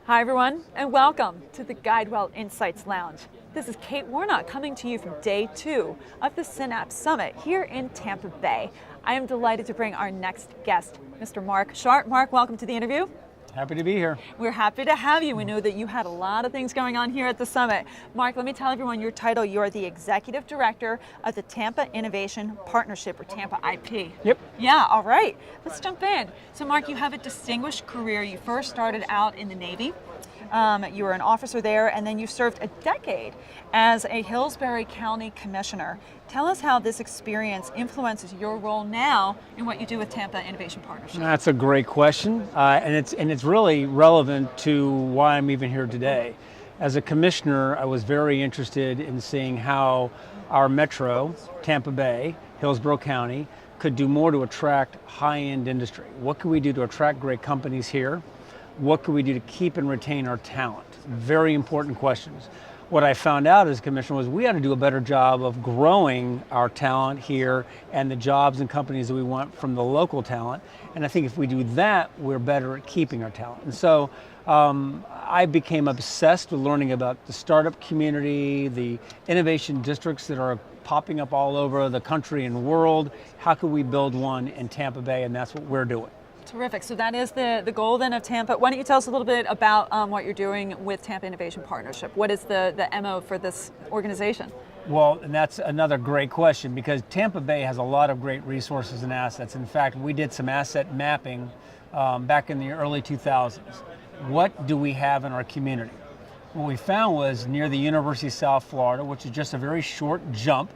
Hi everyone, and welcome to the GuideWell Insights Lounge. This is Kate Warnock coming to you from day 2 of the Synapse Summit here in Tampa Bay. I am delighted to bring our next guest, Mr. Mark Sharpe. Mark, welcome to the interview. Happy to be here. We're happy to have you. We know that you had a lot of things going on here at the summit. Mark, let me tell everyone your title. You're the Executive Director of the Tampa Innovation Partnership, or Tampa IP. Yep. Yeah, all right. Let's jump in. So Mark, you have a distinguished career. You first started out in the Navy. You were an officer there, and then you served a decade as a Hillsbury County Commissioner. Tell us how this experience influences your role now in what you do with Tampa Innovation Partnership. That's a great question, and it's really relevant to why I'm even here today. As a commissioner, I was very interested in seeing how our metro, Tampa Bay, Hillsborough County, could do more to attract high-end industry. What could we do to attract great companies here? What could we do to keep and retain our talent? Very important questions. What I found out as commissioner was we had to do a better job of growing our talent here and the jobs and companies that we want from the local talent. And I think if we do that, we're better at keeping our talent. And so I became obsessed with learning about the startup community, the innovation districts that are popping up all over the country and world. How could we build one in Tampa Bay? And that's what we're doing. Terrific. So that is the goal then of Tampa. Why don't you tell us a little bit about what you're doing with Tampa Innovation Partnership? What is the MO for this organization? Well, and that's another great question, because Tampa Bay has a lot of great resources and assets. In fact, we did some asset mapping back in the early 2000s. What do we have in our community? What we found was near the University of South Florida, which is just a very short jump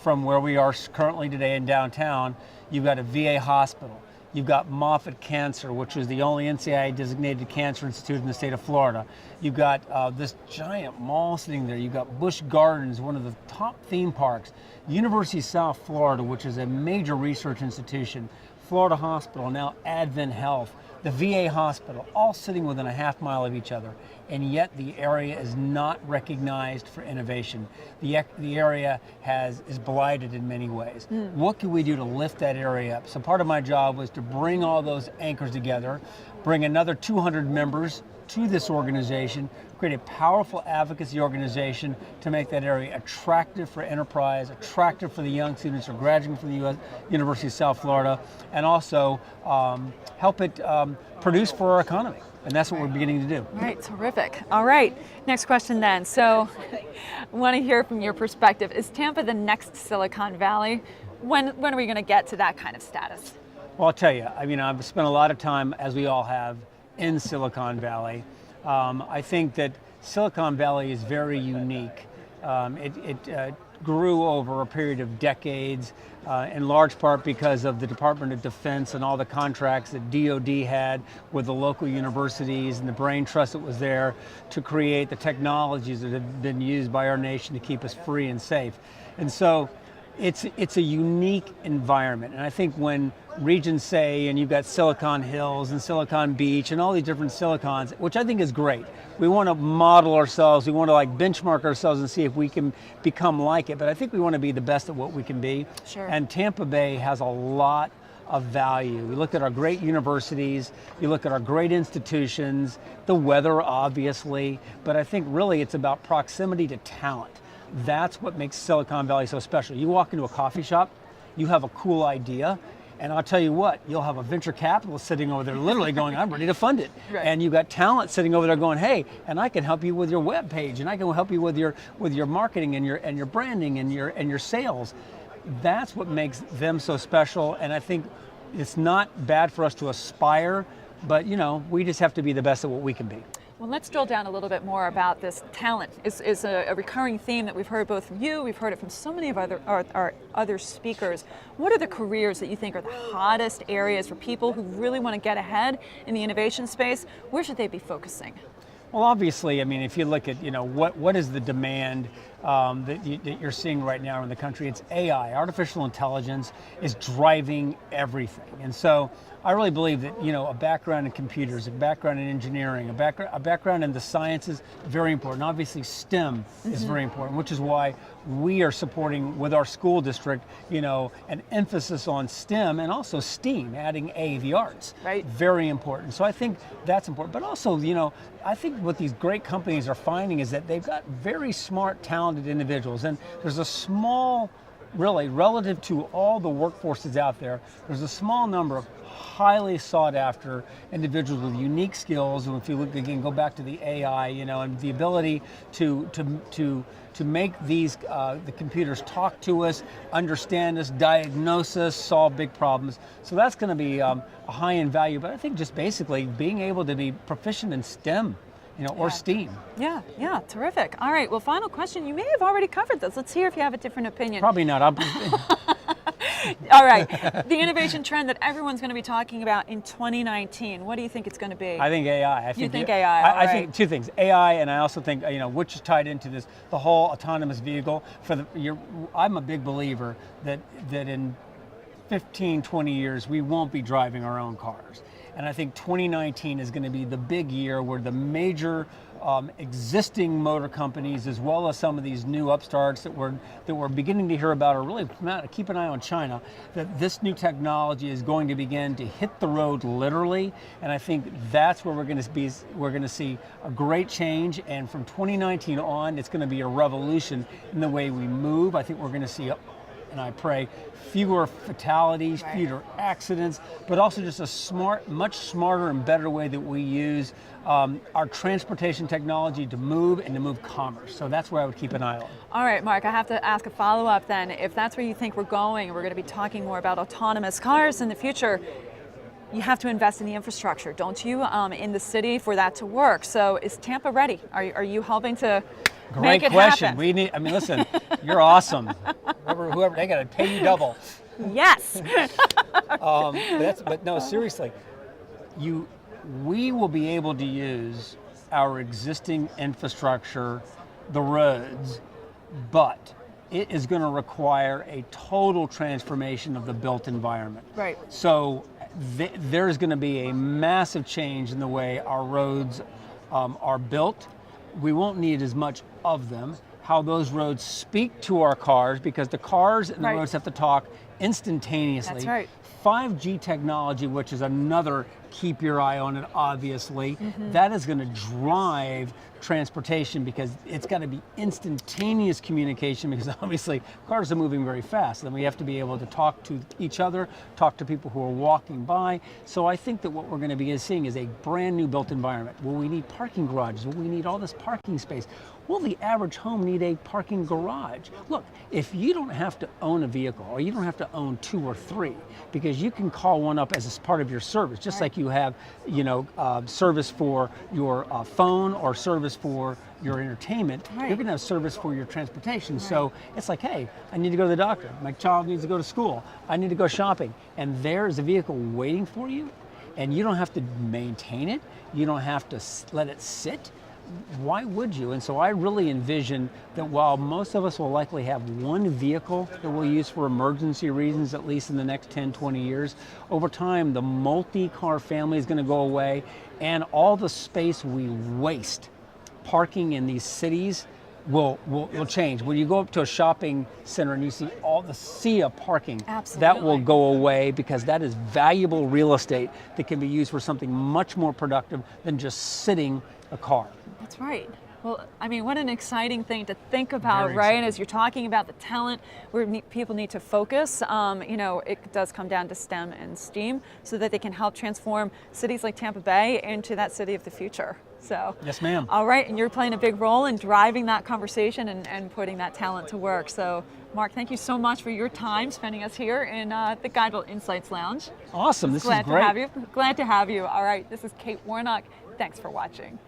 from where we are currently today in downtown, you've got a VA hospital. You've got Moffitt Cancer, which is the only NCI designated cancer institute in the state of Florida. You've got this giant mall sitting there. You've got Busch Gardens, one of the top theme parks. University of South Florida, which is a major research institution. Florida Hospital, now Advent Health. The VA hospital, all sitting within a half mile of each other, and yet the area is not recognized for innovation. The area is blighted in many ways. What can we do to lift that area up? So part of my job was to bring all those anchors together, bring another 200 members to this organization, create a powerful advocacy organization to make that area attractive for enterprise, attractive for the young students who are graduating from the University of South Florida, and also help it produce for our economy. And that's what we're beginning to do. Right, terrific. All right, next question then. So I want to hear from your perspective. Is Tampa the next Silicon Valley? When are we going to get to that kind of status? Well, I'll tell you, I mean, I've spent a lot of time, as we all have, in Silicon Valley. I think that Silicon Valley is very unique. It grew over a period of decades, in large part because of the Department of Defense and all the contracts that DoD had with the local universities and the brain trust that was there to create the technologies that have been used by our nation to keep us free and safe. And so it's a unique environment. And I think when regions say, and you've got Silicon Hills and Silicon Beach and all these different silicons, which I think is great. We want to model ourselves, we want to benchmark ourselves and see if we can become like it, but I think we want to be the best at what we can be. Sure. And Tampa Bay has a lot of value. We look at our great universities, you look at our great institutions, the weather obviously, but I think really it's about proximity to talent. That's what makes Silicon Valley so special. You walk into a coffee shop, you have a cool idea, and I'll tell you what, you'll have a venture capitalist sitting over there literally going, I'm ready to fund it. Right. And you've got talent sitting over there going, hey, and I can help you with your web page, and I can help you with your marketing and your branding and your sales. That's what makes them so special, and I think it's not bad for us to aspire, but we just have to be the best at what we can be. Well, let's drill down a little bit more about this talent. Is a recurring theme that we've heard both from you, we've heard it from so many of our other speakers. What are the careers that you think are the hottest areas for people who really want to get ahead in the innovation space? Where should they be focusing? Well, obviously, I mean, if you look at, what is the demand, that you're seeing right now in the country. It's AI, artificial intelligence is driving everything. And so I really believe that, a background in computers, a background in engineering, a background in the sciences, very important. Obviously STEM is very important, which is why we are supporting with our school district, an emphasis on STEM and also STEAM, adding A, the arts. Right. Very important. So I think that's important. But also, I think what these great companies are finding is that they've got very smart, talented individuals. And there's a small, really, relative to all the workforces out there, there's a small number of highly sought after individuals with unique skills. And if you look again, go back to the AI, and the ability to make these the computers talk to us, understand us, diagnose us, solve big problems. So that's going to be a high in value. But I think just basically being able to be proficient in STEM, or STEAM. Yeah, terrific. All right, well, final question. You may have already covered this. Let's hear if you have a different opinion. Probably not. All right, the innovation trend that everyone's going to be talking about in 2019, what do you think it's going to be? I think AI. You think AI? I think two things, AI, and I also think, which is tied into this, the whole autonomous vehicle. I'm a big believer that in 15, 20 years, we won't be driving our own cars. And I think 2019 is going to be the big year where the major existing motor companies, as well as some of these new upstarts that we're beginning to hear about, are really keep an eye on China, that this new technology is going to begin to hit the road literally. And I think that's where we're going to see a great change. And from 2019 on, it's going to be a revolution in the way we move. I think we're going to see and I pray, fewer fatalities, fewer accidents, but also just a much smarter and better way that we use our transportation technology to move and to move commerce. So that's where I would keep an eye on. All right, Mark, I have to ask a follow-up then. If that's where you think we're going, we're going to be talking more about autonomous cars in the future, you have to invest in the infrastructure, don't you, in the city for that to work. So is Tampa ready? Are you helping to make it happen? Great question. Listen, you're awesome. Whoever, they got to pay you double. Yes. But no, seriously, we will be able to use our existing infrastructure, the roads, but it is going to require a total transformation of the built environment. Right. So there's going to be a massive change in the way our roads are built. We won't need as much of them. How those roads speak to our cars, because the cars and the roads have to talk instantaneously. That's right. 5G technology, which is another keep your eye on it, obviously, that is going to drive transportation, because it's got to be instantaneous communication, because obviously cars are moving very fast and we have to be able to talk to each other, talk to people who are walking by. So I think that what we're going to be seeing is a brand new built environment. Will we need parking garages? Will we need all this parking space? Will the average home need a parking garage? Look, if you don't have to own a vehicle, or you don't have to own 2 or 3, because you can call one up as a part of your service, just like you have, service for your phone or service for your entertainment, you're going to have service for your transportation. So it's like, hey, I need to go to the doctor. My child needs to go to school. I need to go shopping. And there's a vehicle waiting for you, and you don't have to maintain it. You don't have to let it sit. Why would you? And so I really envision that while most of us will likely have one vehicle that we'll use for emergency reasons, at least in the next 10, 20 years, over time, the multi-car family is going to go away, and all the space we waste parking in these cities will change. When you go up to a shopping center and you see all the sea of parking, that will go away, because that is valuable real estate that can be used for something much more productive than just sitting a car. That's right. Well, what an exciting thing to think about, right? As you're talking about the talent where people need to focus, it does come down to STEM and STEAM, so that they can help transform cities like Tampa Bay into that city of the future. So, yes, ma'am. All right, and you're playing a big role in driving that conversation and putting that talent to work. So, Mark, thank you so much for your time spending us here in the GuideWell Insights Lounge. Awesome, this is great. Glad to have you. All right, this is Kate Warnock. Thanks for watching.